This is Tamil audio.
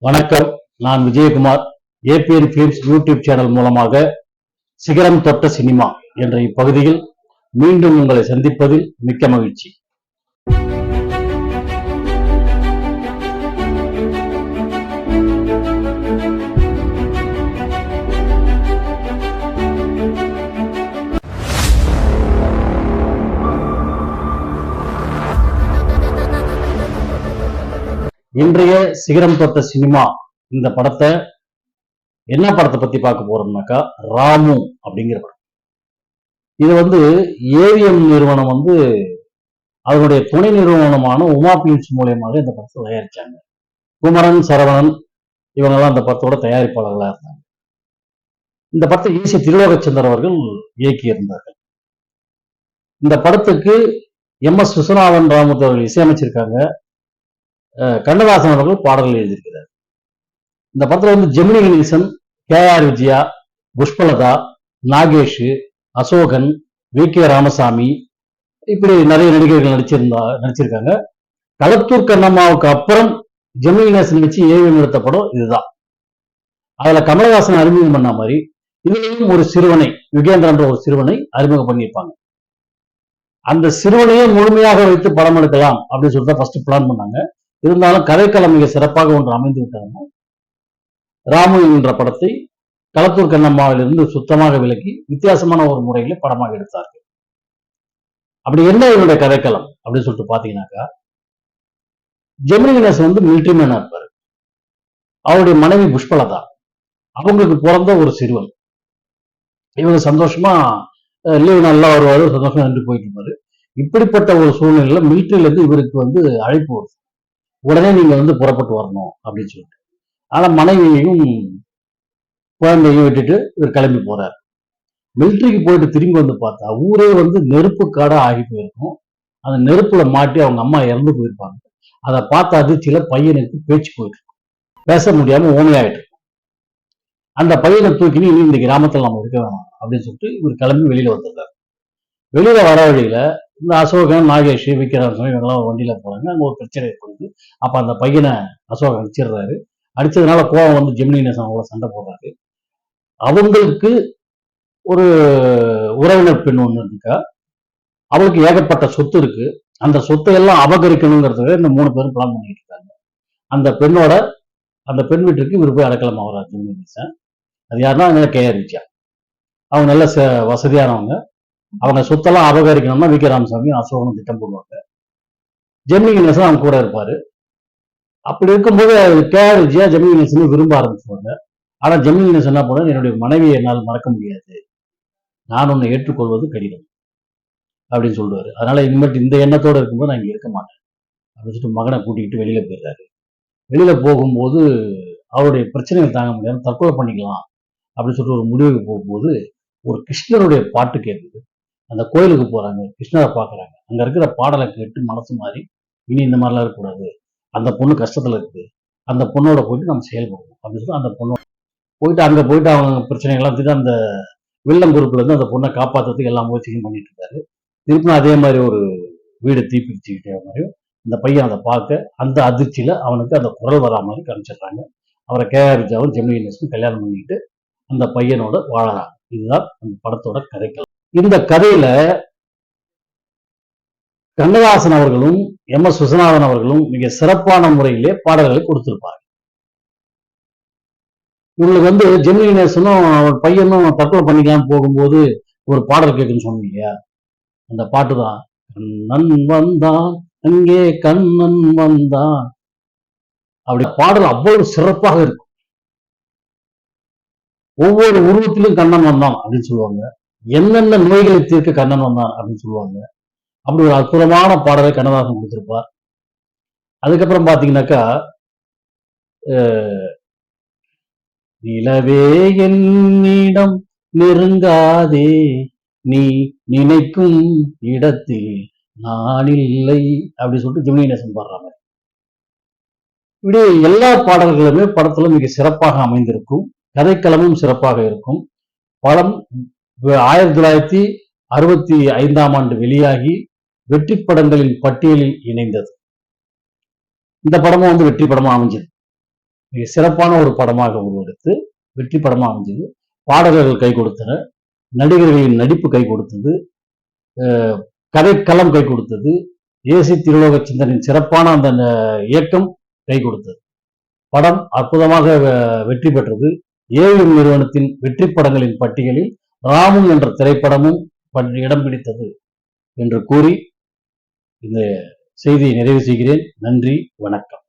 வணக்கம். நான் Vijayakumar. ABN films YouTube channel மூலமாக சிகரம் தொட்ட சினிமா என்ற இப்பகுதியில் மீண்டும் உங்களை சந்திப்பதில் மிக்க மகிழ்ச்சி. இன்றைய சிகரம் தொட்ட சினிமா இந்த படத்தை என்ன படத்தை பத்தி பார்க்க போறோம்னாக்கா ராமு அப்படிங்கிற படம். இது ஏவிஎம் நிறுவனம் அதனுடைய துணை நிறுவனமான உமா பிலிம்ஸ் மூலியமாக இந்த படத்தை தயாரிச்சாங்க. குமரன், சரவணன் இவங்கெல்லாம் இந்த படத்தோட தயாரிப்பாளர்களா இருந்தாங்க. இந்த படத்தை ஈசி திருலோகச்சந்தர் அவர்கள் இயக்கி இருந்தார்கள். இந்த படத்துக்கு எம்.எஸ். விஸ்வநாதன் ராமூர்த்தி அவர்கள் இசையமைச்சிருக்காங்க. கண்ணதாசன் அவர்கள் பாடல்கள் எழுதியிருக்கிறார். இந்த படத்துல ஜெமினி கணேசன், கே.ஆர். விஜயா, புஷ்பலதா, நாகேஷ், அசோகன், வி.கே. ராமசாமி இப்படி நிறைய நடிகர்கள் நடிச்சிருக்காங்க. களத்தூர் கண்ணம்மாவுக்கு அப்புறம் ஜெமினி கணேசன் வச்சு ஏவிஎம் எடுத்த படம் இதுதான். அதுல கமலஹாசன் அறிமுகம் பண்ண மாதிரி இதுலயும் ஒரு சிறுவனை, யுகேந்திரன்ற ஒரு சிறுவனை அறிமுகம் பண்ணியிருப்பாங்க. அந்த சிறுவனையே முழுமையாக வைத்து படம் எடுக்கலாம் அப்படின்னு சொல்லிட்டு ஃபர்ஸ்ட் பிளான் பண்ணாங்க. இருந்தாலும் கதைக்களம் மிக சிறப்பாக ஒன்று அமைந்து விட்டாங்க. ராமு என்ற படத்தை களத்தூர் கண்ணம்மாவிலிருந்து சுத்தமாக விலக்கி வித்தியாசமான ஒரு முறையில படமாக எடுத்தார்கள். அப்படி என்ன இவருடைய கதைக்களம் அப்படின்னு சொல்லிட்டு பாத்தீங்கன்னாக்கா, ஜெமினி கணேசன் மிலிட்டரி மேனா இருப்பாரு. அவருடைய மனைவி புஷ்பலதா, அவங்களுக்கு பிறந்த ஒரு சிறுவன். இவங்க சந்தோஷமா லீவு நல்லா வருவாரு, சந்தோஷமா நின்று போயிட்டு இருப்பாரு. இப்படிப்பட்ட ஒரு சூழ்நிலையில மிலிட்டரியில இருந்து இவருக்கு அழைப்பு வருது, உடனே நீங்க புறப்பட்டு வரணும் அப்படின்னு சொல்லிட்டு. ஆனா மனைவியையும் குழந்தையும் விட்டுட்டு இவர் கிளம்பி போறாரு. மிலிட்டரிக்கு போயிட்டு திரும்பி பார்த்தா ஊரே நெருப்பு காடா ஆகி போயிருக்கும். அந்த நெருப்புல மாட்டி அவங்க அம்மா இறந்து போயிருப்பாங்க. அதை பார்த்த அதிர்ச்சியில பையனுக்கு பேச்சு போயிட்டு இருக்கும், பேச முடியாம ஓமையாயிட்டு இருக்கும். அந்த பையனை தூக்கினு இனி இந்த கிராமத்துல நம்ம இருக்க வேணாம் அப்படின்னு சொல்லிட்டு இவர் கிளம்பி வெளியில வந்துடுறாரு. வெளியில வர வழியில இந்த அசோகன், நாகேஷ், விக்ராமசாமி இவங்கெல்லாம் வண்டியில போறாங்க. அங்க ஒரு பிரச்சனை ஏற்படுது. அப்ப அந்த பையனை அசோகன் அடிச்சிடுறாரு. அடிச்சதுனால கோவம் ஜெமினி கணேசன் அவங்கள சண்டை போடுறாரு. அவங்களுக்கு ஒரு உறவினர் பெண் ஒண்ணு இருக்கா. அவளுக்கு ஏகப்பட்ட சொத்து இருக்கு. அந்த சொத்தை எல்லாம் அபகரிக்கணுங்கிறதுக்கு இந்த 3 பேரும் பிளான் பண்ணிட்டு இருக்காங்க. அந்த பெண் வீட்டுக்கு இவர் போய் அடக்கலாம் ஆகிறார் ஜெமினி கணேசன். அது யாருன்னா கே.ஆர். விஜயா. அவங்க நல்ல வசதியானவங்க. அவங்க சொத்தெல்லாம் அபகரிக்கணும்னா வி.கே. ராமசாமி, அசோகனும் திட்டம் போடுவாங்க. ஜெமினி கணேசன் அவங்க கூட இருப்பாரு. அப்படி இருக்கும்போது கே.ஆர். விஜயா ஜெமினி கணேசன் விரும்ப ஆரம்பிச்சுவாங்க. ஆனா ஜெமினி கணேசன் என்ன பண்ண, என்னுடைய மனைவியை என்னால் மறக்க முடியாது, நான் உன்னை ஏற்றுக்கொள்வது கடினம் அப்படின்னு சொல்லுவாரு. அதனால இனிமேட்டு இந்த எண்ணத்தோட இருக்கும்போது நான் இங்க இருக்க மாட்டேன் அப்படின்னு சொல்லிட்டு மகனை கூட்டிக்கிட்டு வெளியில போயிடுறாரு. வெளியில போகும்போது அவருடைய பிரச்சனைகள் தாங்க முடியாம தற்கொலை பண்ணிக்கலாம் அப்படின்னு சொல்லிட்டு ஒரு முடிவுக்கு போகும்போது ஒரு கிருஷ்ணருடைய பாட்டு கேட்குது. அந்த கோயிலுக்கு போறாங்க, கிருஷ்ணரை பாக்குறாங்க. அங்க இருக்கிற பாடலை கேட்டு மனசு மாறி இனி இந்த மாதிரிலாம் இருக்கக்கூடாது, அந்த பொண்ணு கஷ்டத்துல இருக்கு, அந்த பொண்ணோட போயிட்டு நம்ம செயல்படுவோம் அப்படின்னு சொல்லி அந்த பொண்ணோட அங்க போயிட்டு அவங்க பிரச்சனைகள்லாம் தீர்த்து அந்த வில்லம் குரூப்ல இருந்து அந்த பொண்ணை காப்பாத்துறதுக்கு எல்லா முயற்சியும் பண்ணிட்டு இருக்காரு. திருப்பியும் அதே மாதிரி ஒரு வீடு தீப்பிடிச்சுக்கிட்டே மாதிரியும் இந்த பையன் அதை பார்க்க அந்த அதிர்ச்சியில அவனுக்கு அந்த குரல் வரா மாதிரி காமிச்சிடுறாங்க. அவரை கே.ஆர். விஜயாவும் ஜெமினி கணேசனும் கல்யாணம் பண்ணிக்கிட்டு அந்த பையனோட வாழறாங்க. இதுதான் அந்த படத்தோட கதைக்களம். இந்த கதையில கண்ணதாசன் அவர்களும் எம்.எஸ். விஸ்வநாதன் அவர்களும் மிக சிறப்பான முறையிலே பாடல்களை கொடுத்திருப்பாங்க. இவங்களுக்கு ஜெமினி கணேசனும் அவர் பையனும் தற்கொலை பண்ணிக்கலாம் போகும்போது ஒரு பாடல் கேட்குன்னு சொன்னீங்க, அந்த பாட்டு தான் கண்ணன் வந்தான் அங்கே கண்ணன் வந்தான். அப்படி பாடல் அவ்வளவு சிறப்பாக இருக்கும். ஒவ்வொரு உருவத்திலும் கண்ணன் வந்தான் அப்படின்னு சொல்லுவாங்க. என்னென்ன நோய்களை தீர்க்க கண்ணன் வந்தான் அப்படின்னு சொல்லுவாங்க. அப்படி ஒரு அற்புதமான பாடலை கண்ணதாசன் கொடுத்திருப்பார். அதுக்கப்புறம் பாத்தீங்கன்னாக்கா, நிலவே என்னிடம் நெருங்காதே, நீ நினைக்கும் இடத்தில் நான் இல்லை அப்படி சொல்லிட்டு ஜெமினி கணேசன் பாடுறாங்க. இப்படி எல்லா பாடல்களுமே படத்துல மிக சிறப்பாக அமைந்திருக்கும். கதைக்களமும் சிறப்பாக இருக்கும். படம் 1965 வெளியாகி வெற்றி படங்களின் பட்டியலில் இணைந்தது. இந்த படமும் வெற்றி படமா அமைஞ்சது. மிக சிறப்பான ஒரு படமாக உருவெடுத்து வெற்றி படமா அமைஞ்சது. பாடகர்கள் கை கொடுத்தனர், நடிகர்களின் நடிப்பு கை கொடுத்தது, கதைக்களம் கை கொடுத்தது, ஏசி திருலோக சிந்தனின் சிறப்பான அந்த இயக்கம் கை கொடுத்தது. படம் அற்புதமாக வெற்றி பெற்றது. ஏவிஎம் நிறுவனத்தின் வெற்றி படங்களின் பட்டியலில் ராமு என்ற திரைப்படமும் இடம் பிடித்தது என்று கூறி இந்த செய்தியை நிறைவு செய்கிறேன். நன்றி, வணக்கம்.